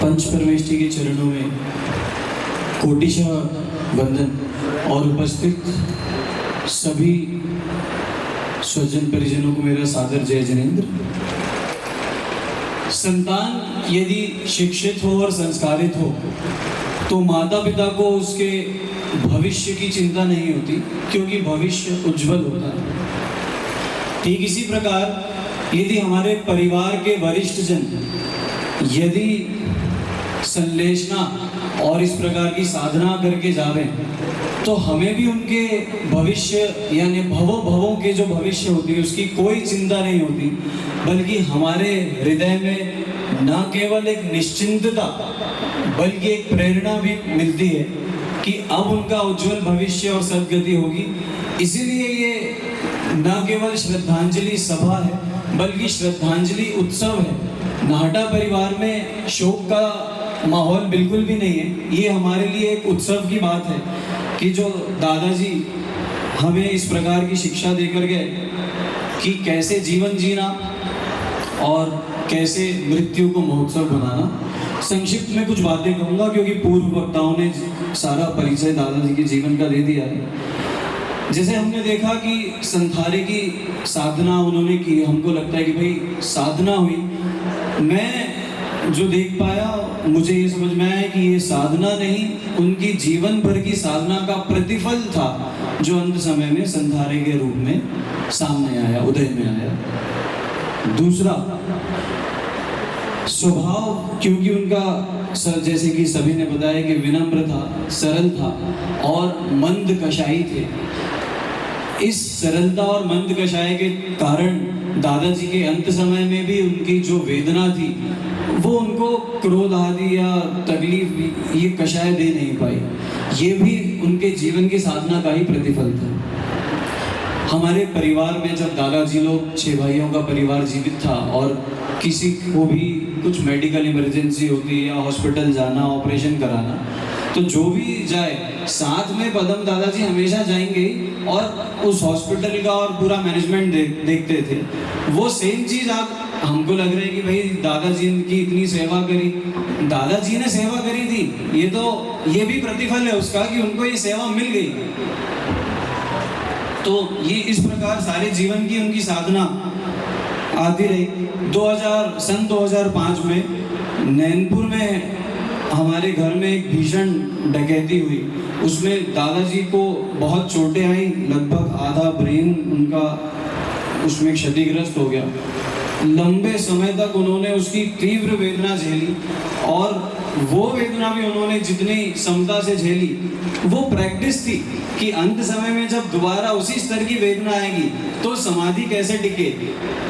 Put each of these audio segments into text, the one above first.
पंच परमेष्ठी के चरणों में कोटिशा वंदन और उपस्थित सभी स्वजन परिजनों को मेरा सादर जय जिनेंद्र। संतान यदि शिक्षित हो और संस्कारित हो तो माता पिता को उसके भविष्य की चिंता नहीं होती, क्योंकि भविष्य उज्जवल होता है। ठीक इसी प्रकार यदि हमारे परिवार के वरिष्ठ जन यदि संलेषणा और इस प्रकार की साधना करके जावे तो हमें भी उनके भविष्य यानी भवों के जो भविष्य होती है उसकी कोई चिंता नहीं होती, बल्कि हमारे हृदय में न केवल एक निश्चिंतता बल्कि एक प्रेरणा भी मिलती है कि अब उनका उज्जवल भविष्य और सद्गति होगी। इसीलिए ये न केवल श्रद्धांजलि सभा है बल्कि श्रद्धांजलि उत्सव है। नाहटा परिवार में शोक का माहौल बिल्कुल भी नहीं है। ये हमारे लिए एक उत्सव की बात है कि जो दादाजी हमें इस प्रकार की शिक्षा देकर गए कि कैसे जीवन जीना और कैसे मृत्यु को महोत्सव बनाना। संक्षिप्त में कुछ बातें कहूँगा क्योंकि पूर्व वक्ताओं ने सारा परिचय दादाजी के जीवन का दे दिया है। जैसे हमने देखा कि संथारे की साधना उन्होंने की, हमको लगता है कि भाई साधना हुई। मैं जो देख पाया मुझे ये समझ में आया कि ये साधना नहीं, उनकी जीवन भर की साधना का प्रतिफल था जो अंत समय में संथारे के रूप में सामने आया, उदय में आया। दूसरा स्वभाव, क्योंकि उनका जैसे कि सभी ने बताया कि विनम्र था, सरल था और मंद कषाई थे। इस सरलता और मंद कषाय के कारण दादाजी के अंत समय में भी उनकी जो वेदना थी वो उनको क्रोध आदि या तकलीफ ये कषाय दे नहीं पाई। ये भी उनके जीवन की साधना का ही प्रतिफल था। हमारे परिवार में जब दादाजी लोग 6 भाइयों का परिवार जीवित था और किसी को भी कुछ मेडिकल इमरजेंसी होती या हॉस्पिटल जाना, ऑपरेशन कराना, तो जो भी जाए साथ में पदम दादाजी हमेशा जाएंगे और उस हॉस्पिटल का और पूरा मैनेजमेंट देखते थे। वो सेम चीज़ आप हमको लग रहा है कि भाई दादाजी की इतनी सेवा करी, दादाजी ने सेवा करी थी, ये भी प्रतिफल है उसका कि उनको ये सेवा मिल गई। तो ये इस प्रकार सारे जीवन की उनकी साधना आती रही। सन 2005 में नैनपुर में हमारे घर में एक भीषण डकैती हुई। उसमें दादाजी को बहुत चोटें आई, लगभग आधा ब्रेन उनका उसमें क्षतिग्रस्त हो गया। लंबे समय तक उन्होंने उसकी तीव्र वेदना झेली और वो वेदना भी उन्होंने जितनी क्षमता से झेली वो प्रैक्टिस थी कि अंत समय में जब दोबारा उसी स्तर की वेदना आएगी तो समाधि कैसे टिके,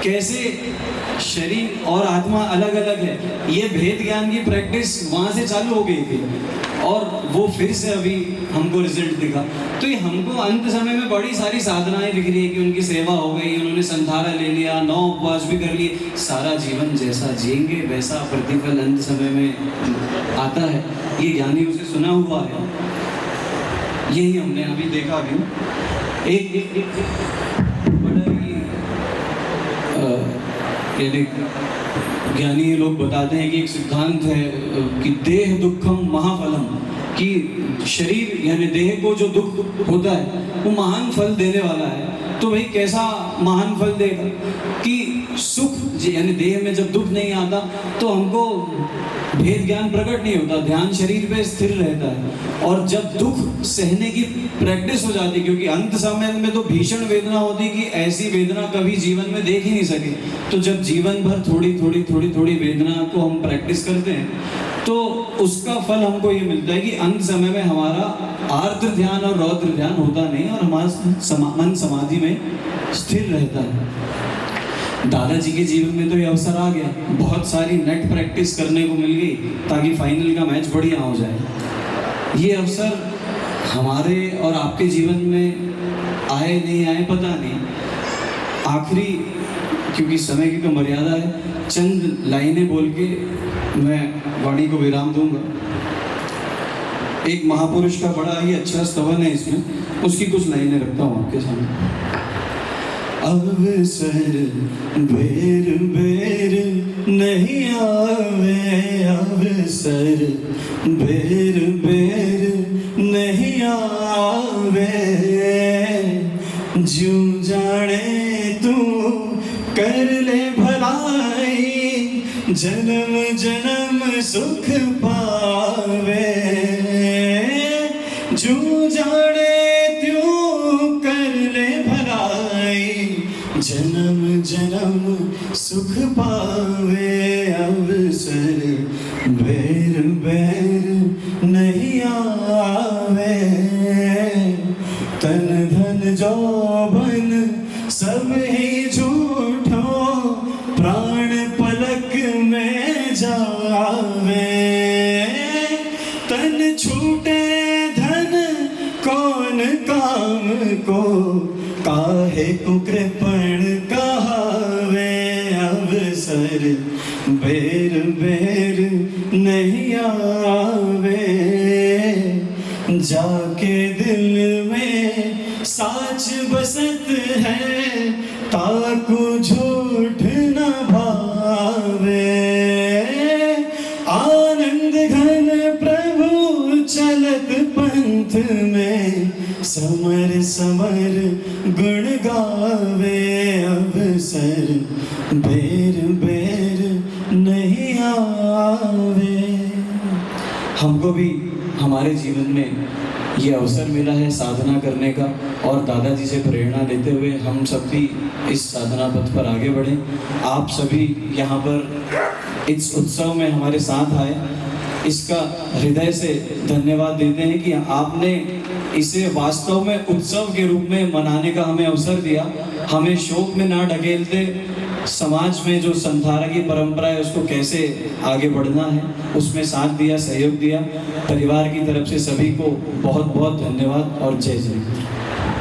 कैसे शरीर और आत्मा अलग अलग है, ये भेद ज्ञान की प्रैक्टिस वहाँ से चालू हो गई थी और वो फिर से अभी हमको रिजल्ट दिखा। तो ये हमको अंत समय में बड़ी सारी साधनाएं दिख रही है कि उनकी सेवा हो गई, उन्होंने संथारा ले लिया, 9 उपवास भी कर लिए, सारा जीवन जैसा जिएंगे वैसा प्रतिफल अंत समय में आता है। ये ज्ञानियों से सुना हुआ है, यही हमने अभी देखा। अभी एक बड़ा ही ज्ञानी लोग बताते हैं कि एक सिद्धांत है कि देह दुखम महाफलम, कि शरीर यानी देह को जो दुख होता है वो महान फल देने वाला है। तो भाई कैसा महान फल देगा कि सुख यानी देह में जब दुख नहीं आता तो हमको भेद ज्ञान प्रकट नहीं होता, ध्यान शरीर पे स्थिर रहता है। और जब दुख सहने की प्रैक्टिस हो जाती, क्योंकि अंत समय में तो भीषण वेदना होती कि ऐसी वेदना कभी जीवन में देख ही नहीं सके, तो जब जीवन भर थोड़ी वेदना को हम प्रैक्टिस करते हैं तो उसका फल हमको ये मिलता है कि अंत समय में हमारा आर्द्र ध्यान और रौद्र ध्यान होता नहीं और हमारा मन समाधि में स्थिर रहता है। दादाजी के जीवन में तो ये अवसर आ गया, बहुत सारी नेट प्रैक्टिस करने को मिल गई ताकि फाइनल का मैच बढ़िया हो जाए। ये अवसर हमारे और आपके जीवन में आए नहीं आए पता नहीं। आखिरी, क्योंकि समय की तो मर्यादा है, चंद लाइनें बोल के मैं वाणी को विराम दूंगा। एक महापुरुष का बड़ा ही अच्छा स्तवन है इसमें, उसकी कुछ लाइनें रखता हूँ आपके सामने। अवसर बेर बेर नहीं आवे, अवसर अवसर बेर बेर नहीं आवे, ज्यों जाने तू कर ले भलाई, जन्म जन्म सुख पावे। ज्यों जाने त्यों कर ले भलाई, जन्म जन्म सुख पावे। अवसर बेर बेर नहीं आवे, तन धन जौबन सब ही झूठो, प्राण पलक में जावे। तन छूटे धन कौन काम को, काहे को कृपण कहावे। अवसर बेर बेर नहीं आवे, जाके दिल में साच बसत है, ताकू झूठ न भावे। आनंद घन प्रभु चलत पंथ में, समर समर गुण गावे। अवसर बेर बेर नहीं आवे। हमको भी हमारे जीवन में ये अवसर मिला है साधना करने का, और दादाजी से प्रेरणा लेते हुए हम सब भी इस साधना पथ पर आगे बढ़े। आप सभी यहाँ पर इस उत्सव में हमारे साथ आए, इसका हृदय से धन्यवाद देते हैं कि आपने इसे वास्तव में उत्सव के रूप में मनाने का हमें अवसर दिया। हमें शोक में ना ढकेलते, समाज में जो संधारा की परंपरा है उसको कैसे आगे बढ़ना है उसमें साथ दिया, सहयोग दिया। परिवार की तरफ से सभी को बहुत बहुत धन्यवाद और जय जय।